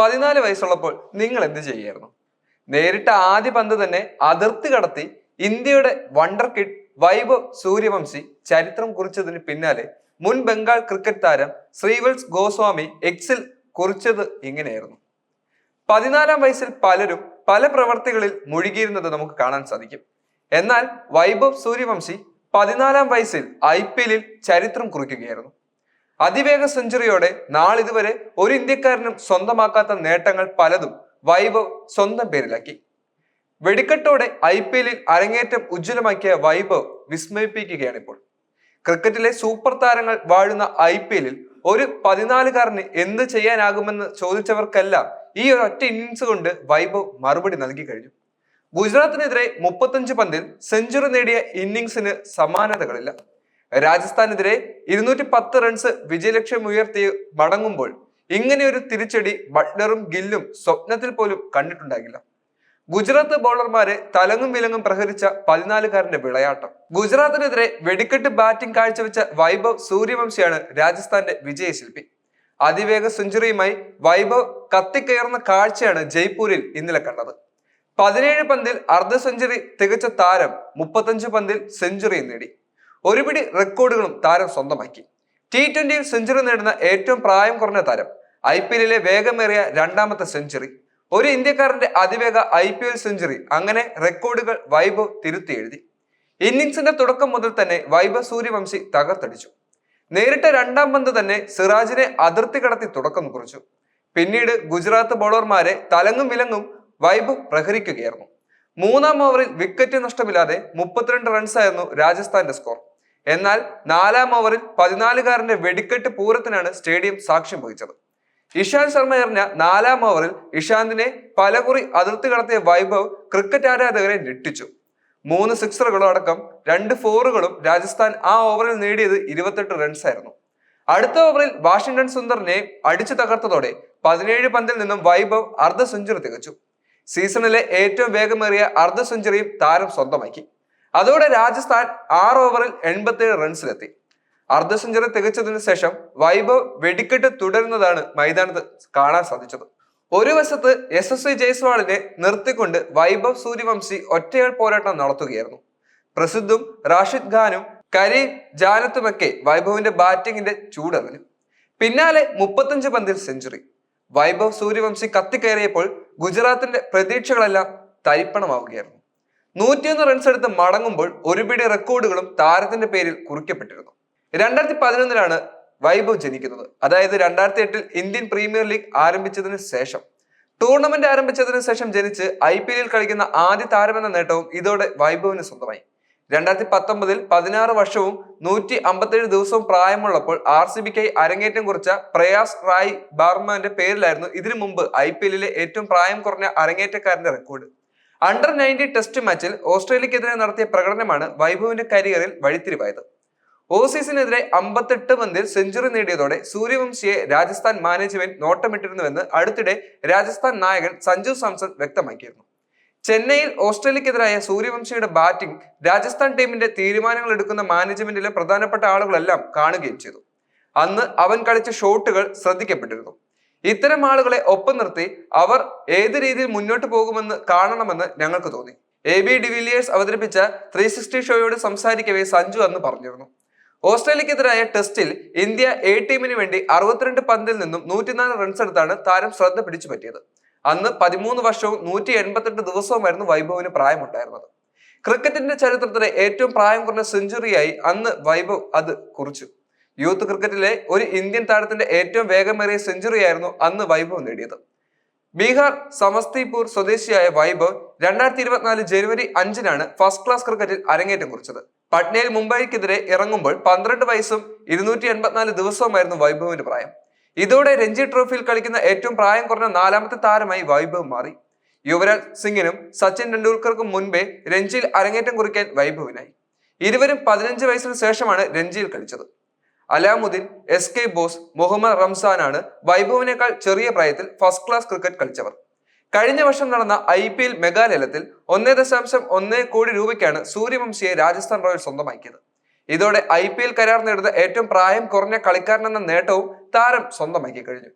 14 വയസ്സുള്ളപ്പോൾ നിങ്ങൾ എന്ത് ചെയ്യായിരുന്നു? നേരിട്ട ആദ്യ പന്ത് തന്നെ അതിർത്തി കടത്തി ഇന്ത്യയുടെ വണ്ടർ കിഡ് വൈഭവ് സൂര്യവംശി ചരിത്രം കുറിച്ചതിന് പിന്നാലെ മുൻ ബംഗാൾ ക്രിക്കറ്റ് താരം ശ്രീവത്സ് ഗോസ്വാമി എക്സിൽ കുറിച്ചത് ഇങ്ങനെയായിരുന്നു. 14-ാം വയസ്സിൽ പലരും പല പ്രവർത്തികളിൽ മുഴുകിയിരുന്നത് നമുക്ക് കാണാൻ സാധിക്കും. എന്നാൽ വൈഭവ് സൂര്യവംശി 14-ാം വയസ്സിൽ IPL ചരിത്രം കുറിക്കുകയായിരുന്നു. അതിവേഗ സെഞ്ചുറിയോടെ നാളിതുവരെ ഒരു ഇന്ത്യക്കാരനും സ്വന്തമാക്കാത്ത നേട്ടങ്ങൾ പലതും വൈഭവ് സ്വന്തം പേരിലാക്കി. വെടിക്കെട്ടോടെ IPL അരങ്ങേറ്റം ഉജ്ജ്വലമാക്കിയ വൈഭവ് വിസ്മയിപ്പിക്കുകയാണ് ഇപ്പോൾ. ക്രിക്കറ്റിലെ സൂപ്പർ താരങ്ങൾ വാഴുന്ന IPL ഒരു 14-കാരന് എന്ത് ചെയ്യാനാകുമെന്ന് ചോദിച്ചവർക്കെല്ലാം ഈ ഒരു ഒറ്റ ഇന്നിങ്സ് കൊണ്ട് വൈഭവ് മറുപടി നൽകി കഴിഞ്ഞു. ഗുജറാത്തിനെതിരെ 35 പന്തിൽ സെഞ്ചുറി നേടിയ ഇന്നിങ്സിന് സമാനതകളില്ല. രാജസ്ഥാനെതിരെ 210 റൺസ് വിജയലക്ഷ്യം ഉയർത്തി മടങ്ങുമ്പോൾ ഇങ്ങനെയൊരു തിരിച്ചടി ബട്ട്ലറും ഗില്ലും സ്വപ്നത്തിൽ പോലും കണ്ടിട്ടുണ്ടാകില്ല. ഗുജറാത്ത് ബൗളർമാരെ തലങ്ങും വിലങ്ങും പ്രഹരിച്ച 14-കാരന്റെ വിളയാട്ടം. ഗുജറാത്തിനെതിരെ വെടിക്കെട്ട് ബാറ്റിംഗ് കാഴ്ചവെച്ച വൈഭവ് സൂര്യവംശിയാണ് രാജസ്ഥാന്റെ വിജയശില്പി. അതിവേഗ സെഞ്ചുറിയുമായി വൈഭവ് കത്തിക്കയറുന്ന കാഴ്ചയാണ് ജയ്പൂരിൽ ഇന്നലെ കണ്ടത്. 17 പന്തിൽ അർദ്ധ സെഞ്ചുറി തികച്ച താരം 35 പന്തിൽ സെഞ്ചുറിയും നേടി. ഒരുപിടി റെക്കോർഡുകളും താരം സ്വന്തമാക്കി. T20യിൽ സെഞ്ചുറി നേടുന്ന ഏറ്റവും പ്രായം കുറഞ്ഞ താരം, IPL വേഗമേറിയ 2ാമത്തെ സെഞ്ചുറി, ഒരു ഇന്ത്യക്കാരന്റെ അതിവേഗ IPL സെഞ്ചുറി, അങ്ങനെ റെക്കോർഡുകൾ വൈഭവ് തിരുത്തി എഴുതി. ഇന്നിങ്സിന്റെ തുടക്കം മുതൽ തന്നെ വൈഭവ് സൂര്യവംശി തകർത്തടിച്ചു. നേരിട്ട 2ാം പന്ത് തന്നെ സിറാജിനെ അതിർത്തി കടത്തി തുടക്കം കുറിച്ചു. പിന്നീട് ഗുജറാത്ത് ബൗളർമാരെ തലങ്ങും വിലങ്ങും വൈഭവ് പ്രഹരിക്കുകയായിരുന്നു. 3ാം ഓവറിൽ വിക്കറ്റ് നഷ്ടമില്ലാതെ 32 റൺസായിരുന്നു രാജസ്ഥാന്റെ സ്കോർ. എന്നാൽ 4ാം ഓവറിൽ 14-കാരന്റെ വെടിക്കെട്ട് പൂരത്തിനാണ് സ്റ്റേഡിയം സാക്ഷ്യം വഹിച്ചത്. ഇഷാന്ത് ശർമ്മ എറിഞ്ഞ 4ാം ഓവറിൽ ഇഷാന്തിനെ പലകുറി അതിർത്തി കടത്തിയ വൈഭവ് ക്രിക്കറ്റ് ആരാധകരെ ഞെട്ടിച്ചു. 3 സിക്സറുകളും അടക്കം 2 ഫോറുകളും രാജസ്ഥാൻ ആ ഓവറിൽ നേടിയത് 28 റൺസായിരുന്നു. അടുത്ത ഓവറിൽ വാഷിംഗ്ടൺ സുന്ദറിനെ അടിച്ചു തകർത്തതോടെ 17 പന്തിൽ നിന്നും വൈഭവ് അർദ്ധ സെഞ്ചുറി തികച്ചു. സീസണിലെ ഏറ്റവും വേഗമേറിയ അർദ്ധ സെഞ്ചുറിയും താരം സ്വന്തമാക്കി. അതോടെ രാജസ്ഥാൻ 6 ഓവറിൽ 87 റൺസിലെത്തി. അർദ്ധ സെഞ്ചുറി തികച്ചതിനു ശേഷം വൈഭവ് വെടിക്കെട്ട് തുടരുന്നതാണ് മൈതാനത്ത് കാണാൻ സാധിച്ചത്. ഒരു വശത്ത് SSV ജയ്സ്വാളിനെ നിർത്തിക്കൊണ്ട് വൈഭവ് സൂര്യവംശി ഒറ്റയാൾ പോരാട്ടം നടത്തുകയായിരുന്നു. പ്രസിദ്ധും റാഷിദ് ഖാനും കരീം ജാനത്തുമൊക്കെ വൈഭവിന്റെ ബാറ്റിങ്ങിന്റെ ചൂടറിഞ്ഞു. പിന്നാലെ 35 പന്തിൽ സെഞ്ചുറി. വൈഭവ് സൂര്യവംശി കത്തിക്കയറിയപ്പോൾ ഗുജറാത്തിന്റെ പ്രതീക്ഷകളെല്ലാം തരിപ്പണമാവുകയായിരുന്നു. 101 റൺസ് എടുത്ത് മടങ്ങുമ്പോൾ ഒരുപിടി റെക്കോർഡുകളും താരത്തിന്റെ പേരിൽ കുറിക്കപ്പെട്ടിരുന്നു. 2011 വൈഭവ് ജനിക്കുന്നത്. അതായത് 2008 ഇന്ത്യൻ പ്രീമിയർ ലീഗ് ആരംഭിച്ചതിന് ശേഷം, ടൂർണമെന്റ് ആരംഭിച്ചതിന് ശേഷം ജനിച്ച് IPL കളിക്കുന്ന ആദ്യ താരമെന്ന നേട്ടവും ഇതോടെ വൈഭവിന് സ്വന്തമായി. 2019 16 വർഷവും 157 ദിവസവും പ്രായമുള്ളപ്പോൾ RCBക്കായി അരങ്ങേറ്റം കുറിച്ച പ്രയാസ് റായ് ബാർമാന്റെ പേരിലായിരുന്നു ഇതിനു മുമ്പ് IPL ഏറ്റവും പ്രായം കുറഞ്ഞ അരങ്ങേറ്റക്കാരന്റെ റെക്കോർഡ്. അണ്ടർ 90 ടെസ്റ്റ് മാച്ചിൽ ഓസ്ട്രേലിയക്കെതിരെ നടത്തിയ പ്രകടനമാണ് വൈഭവിന്റെ കരിയറിൽ വഴിത്തിരിവായത്. ഓസീസിനെതിരെ 58 പന്തിൽ സെഞ്ചുറി നേടിയതോടെ സൂര്യവംശിയെ രാജസ്ഥാൻ മാനേജ്മെന്റ് നോട്ടമിട്ടിരുന്നുവെന്ന് അടുത്തിടെ രാജസ്ഥാൻ നായകൻ സഞ്ജു സാംസൺ വ്യക്തമാക്കിയിരുന്നു. ചെന്നൈയിൽ ഓസ്ട്രേലിയക്കെതിരായ സൂര്യവംശിയുടെ ബാറ്റിംഗ് രാജസ്ഥാൻ ടീമിന്റെ തീരുമാനങ്ങൾ എടുക്കുന്ന മാനേജ്മെന്റിലെ പ്രധാനപ്പെട്ട ആളുകളെല്ലാം കാണുകയും ചെയ്തു. അന്ന് അവൻ കളിച്ച ഷോട്ടുകൾ ശ്രദ്ധിക്കപ്പെട്ടിരുന്നു. ഇത്തരം ആളുകളെ ഒപ്പം നിർത്തി അവർ ഏത് രീതിയിൽ മുന്നോട്ട് പോകുമെന്ന് കാണണമെന്ന് ഞങ്ങൾക്ക് തോന്നി. AB ഡിവിലിയേഴ്സ് അവതരിപ്പിച്ച 360 ഷോയോട് സംസാരിക്കവേ സഞ്ജു അന്ന് പറഞ്ഞിരുന്നു. ഓസ്ട്രേലിയക്കെതിരായ ടെസ്റ്റിൽ ഇന്ത്യ A ടീമിന് വേണ്ടി 62 പന്തിൽ നിന്നും 104 റൺസ് എടുത്താണ് താരം ശ്രദ്ധ പിടിച്ചു പറ്റിയത്. അന്ന് 13 വർഷവും 188 ദിവസവുമായിരുന്നു വൈഭവിന് പ്രായമുണ്ടായിരുന്നത്. ക്രിക്കറ്റിന്റെ ചരിത്രത്തിലെ ഏറ്റവും പ്രായം കുറഞ്ഞ സെഞ്ചുറിയായി അന്ന് വൈഭവ് അത് കുറിച്ചു. യൂത്ത് ക്രിക്കറ്റിലെ ഒരു ഇന്ത്യൻ താരത്തിന്റെ ഏറ്റവും വേഗമേറിയ സെഞ്ചുറിയായിരുന്നു അന്ന് വൈഭവ് നേടിയത്. ബീഹാർ സമസ്തിപൂർ സ്വദേശിയായ വൈഭവ് 2024 ജനുവരി 5 ഫസ്റ്റ് ക്ലാസ് ക്രിക്കറ്റിൽ അരങ്ങേറ്റം കുറിച്ചത്. പട്നയിൽ മുംബൈക്കെതിരെ ഇറങ്ങുമ്പോൾ 12 വയസ്സും 284 ദിവസവുമായിരുന്നു വൈഭവിന്റെ പ്രായം. ഇതോടെ രഞ്ജി ട്രോഫിയിൽ കളിക്കുന്ന ഏറ്റവും പ്രായം കുറഞ്ഞ 4ാമത്തെ താരമായി വൈഭവ് മാറി. യുവരാജ് സിംഗിനും സച്ചിൻ ടെണ്ടുൽക്കർക്കും മുൻപേ രഞ്ജിയിൽ അരങ്ങേറ്റം കുറിക്കാൻ വൈഭവിനായി. ഇരുവരും 15 വയസ്സിന് ശേഷമാണ് രഞ്ജിയിൽ കളിച്ചത്. അലാമുദ്ദീൻ, SK ബോസ്, മുഹമ്മദ് റംസാനാണ് വൈഭവിനേക്കാൾ ചെറിയ പ്രായത്തിൽ ഫസ്റ്റ് ക്ലാസ് ക്രിക്കറ്റ് കളിച്ചവർ. കഴിഞ്ഞ വർഷം നടന്ന IPL മെഗാലേലത്തിൽ 1.1 കോടി രൂപയ്ക്കാണ് സൂര്യവംശിയെ രാജസ്ഥാൻ റോയൽസ് സ്വന്തമാക്കിയത്. ഇതോടെ IPL കരാർ നേടുന്ന ഏറ്റവും പ്രായം കുറഞ്ഞ കളിക്കാരനെന്ന നേട്ടവും താരം സ്വന്തമാക്കി കഴിഞ്ഞു.